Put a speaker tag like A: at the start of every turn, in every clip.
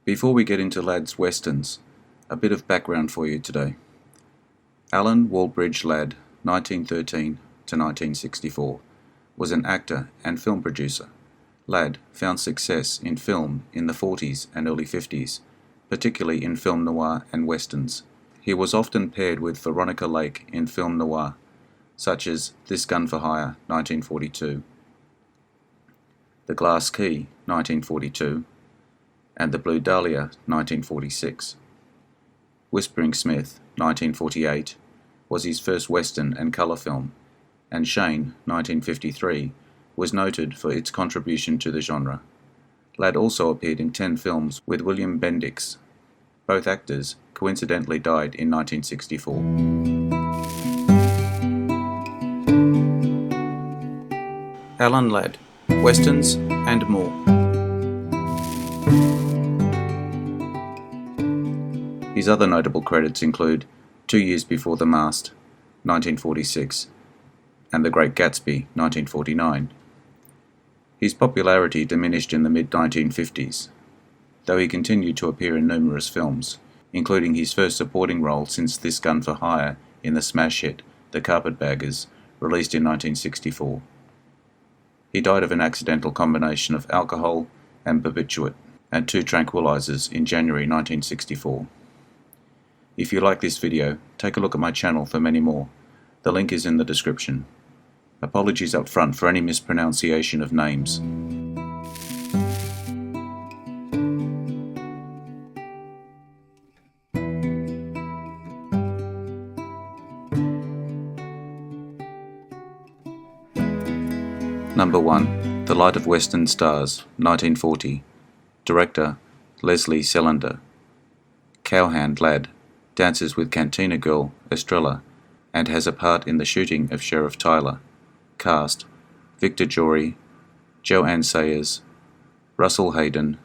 A: Before we get into Ladd's westerns, a bit of background for you today. Alan Walbridge Ladd, 1913 to 1964, was an actor and film producer. Ladd found success in film in the 40s and early 50s, particularly in film noir and westerns. He was often paired with Veronica Lake in film noir, such as This Gun for Hire, 1942, The Glass Key, 1942, and The Blue Dahlia, 1946. Whispering Smith, 1948, was his first western and colour film, and Shane, 1953, was noted for its contribution to the genre. Ladd also appeared in 10 films with William Bendix. Both actors coincidentally died in 1964. Alan Ladd, westerns and more. His other notable credits include 2 Years Before the Mast, 1946, and The Great Gatsby, 1949. His popularity diminished in the mid-1950s, though he continued to appear in numerous films, including his first supporting role since This Gun for Hire in the smash hit The Carpetbaggers, released in 1964. He died of an accidental combination of alcohol and barbiturate and 2 tranquilizers in January 1964. If you like this video, take a look at my channel for many more. The link is in the description. Apologies up front for any mispronunciation of names. Number 1. The Light of Western Stars, 1940. Director, Leslie Selander. Cowhand Ladd dances with Cantina Girl, Estrella, and has a part in the shooting of Sheriff Tyler. Cast: Victor Jory, Joanne Sayers, Russell Hayden,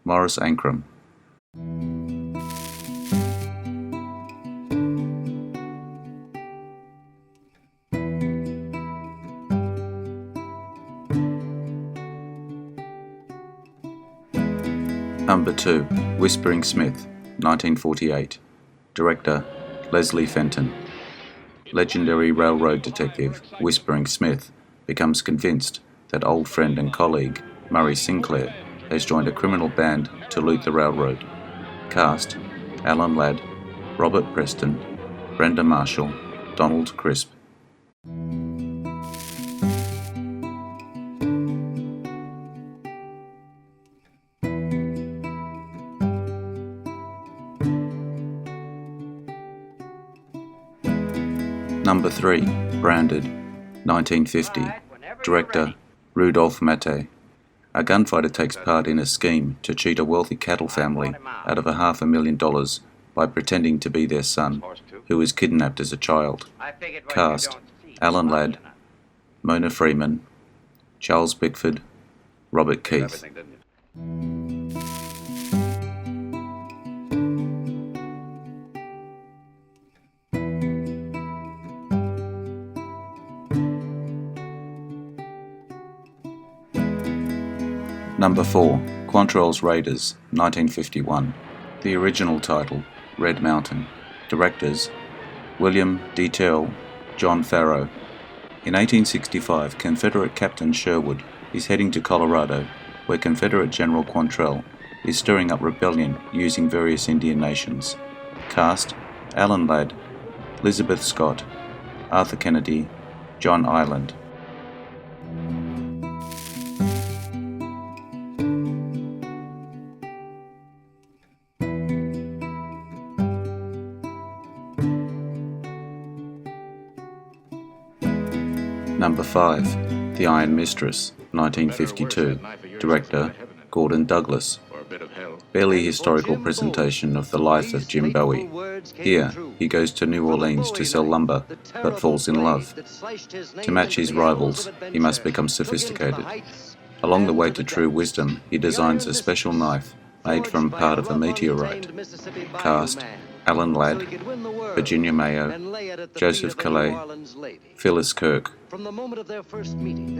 A: Morris Ankrum. Number 2. Whispering Smith, 1948. Director, Leslie Fenton. Legendary railroad detective Whispering Smith becomes convinced that old friend and colleague Murray Sinclair has joined a criminal band to loot the railroad. Cast: Alan Ladd, Robert Preston, Brenda Marshall, Donald Crisp. Number 3. Branded, 1950. Director, Rudolph Maté. A gunfighter takes part in a scheme to cheat a wealthy cattle family out of $500,000 by pretending to be their son, who was kidnapped as a child. Cast: Alan Ladd, Mona Freeman, Charles Bickford, Robert Keith. Number 4. Quantrell's Raiders, 1951. The original title, Red Mountain. Directors, William D. Terrell, John Farrow. In 1865, Confederate Captain Sherwood is heading to Colorado, where Confederate General Quantrell is stirring up rebellion using various Indian nations. Cast: Alan Ladd, Elizabeth Scott, Arthur Kennedy, John Ireland. Number 5. The Iron Mistress, 1952. Director, Gordon Douglas. Barely historical presentation of the life of Jim Bowie. Here, he goes to New Orleans to sell lumber, but falls in love. To match his rivals, he must become sophisticated. Along the way to true wisdom, he designs a special knife made from part of a meteorite. Cast: Alan Ladd, Virginia Mayo, Joseph Calais, Phyllis Kirk. From the moment of their first meeting,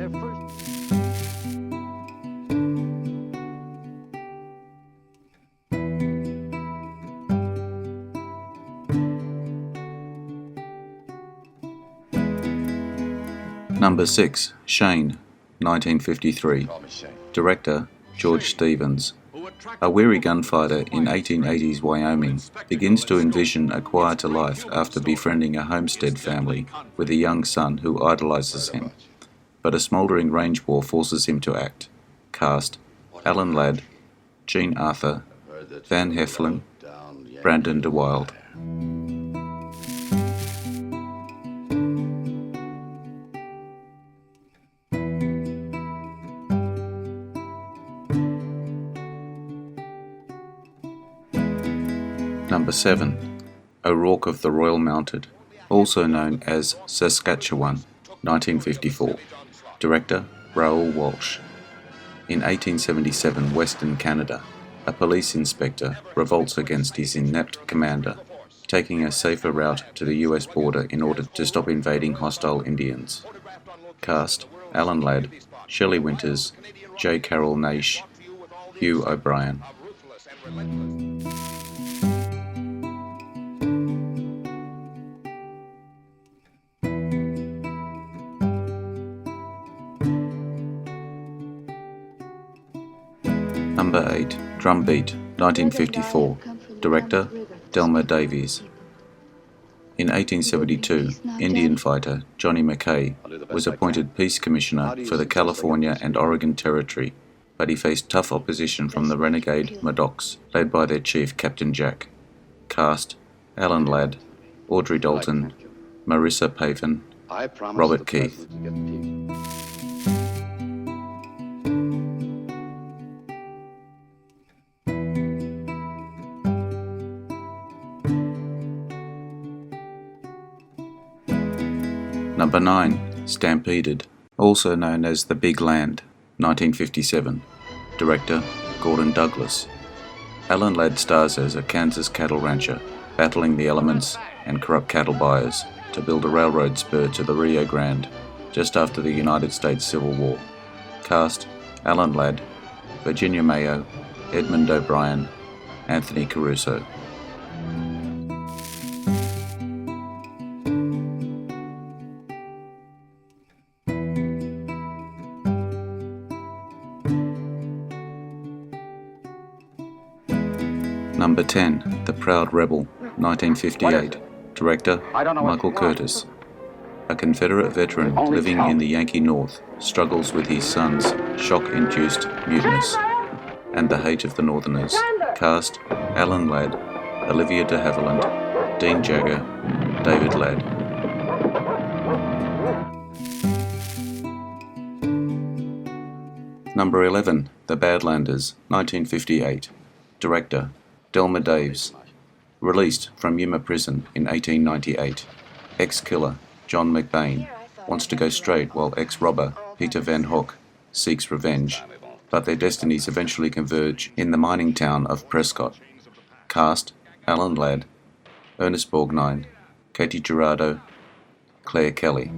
A: Number 6. Shane, 1953. Director, George Stevens. A weary gunfighter in 1880s Wyoming begins to envision a quieter life after befriending a homestead family with a young son who idolizes him. But a smouldering range war forces him to act. Cast: Alan Ladd, Jean Arthur, Van Heflin, Brandon DeWilde. Number 7. O'Rourke of the Royal Mounted, also known as Saskatchewan, 1954. Director, Raoul Walsh. In 1877 Western Canada, a police inspector revolts against his inept commander, taking a safer route to the US border in order to stop invading hostile Indians. Cast: Alan Ladd, Shelley Winters, J. Carroll Naish, Hugh O'Brien. Number 8. Drumbeat, 1954. Director, Delmer Davies. In 1872, Indian fighter Johnny Mackay was appointed Peace Commissioner for the California and Oregon Territory, but he faced tough opposition from the renegade Maddox, led by their chief Captain Jack. Cast: Alan Ladd, Audrey Dalton, Marissa Pavin, Robert Keith. Number 9. Stampeded, also known as The Big Land, 1957. Director, Gordon Douglas. Alan Ladd stars as a Kansas cattle rancher, battling the elements and corrupt cattle buyers to build a railroad spur to the Rio Grande, just after the United States Civil War. Cast: Alan Ladd, Virginia Mayo, Edmund O'Brien, Anthony Caruso. Number 10. The Proud Rebel, 1958. Director, Michael Curtis. A Confederate veteran living in the Yankee North struggles with his son's shock-induced muteness and the hate of the Northerners. Cast: Alan Ladd, Olivia de Havilland, Dean Jagger, David Ladd. Number 11. The Badlanders, 1958. Director, Delmer Daves. Released from Yuma Prison in 1898. Ex-killer John McBain wants to go straight while ex-robber Peter Van Hoek seeks revenge, but their destinies eventually converge in the mining town of Prescott. Cast: Alan Ladd, Ernest Borgnine, Katie Gerardo, Claire Kelly.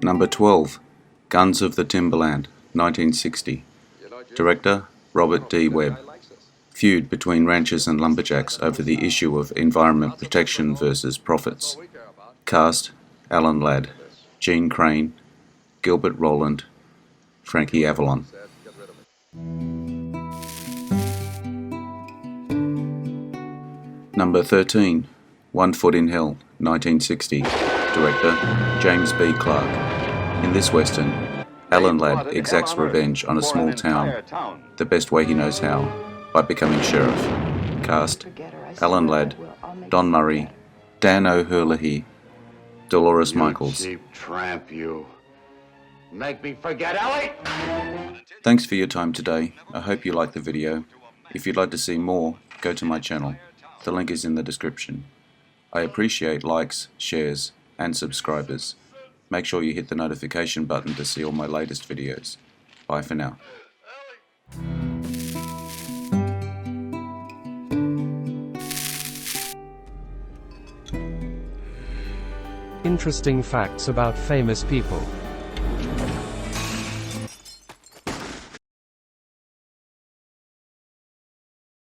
A: Number 12. Guns of the Timberland, 1960. Director, Robert D. Webb. Feud between ranchers and lumberjacks over the issue of environment protection versus profits. Cast: Alan Ladd, Gene Crane, Gilbert Rowland, Frankie Avalon. Number 13. One Foot in Hell, 1960. Director, James B. Clark. In this western, Alan Ladd exacts revenge on a small town, the best way he knows how, by becoming sheriff. Cast: Alan Ladd, Don Murray, Dan O'Herlihy, Dolores Michaels.
B: Cheap tramp, you. Make me forget Ellie!
A: Thanks for your time today. I hope you liked the video. If you'd like to see more, go to my channel. The link is in the description. I appreciate likes, shares, and subscribers. Make sure you hit the notification button to see all my latest videos. Bye for now.
C: Interesting facts about famous people.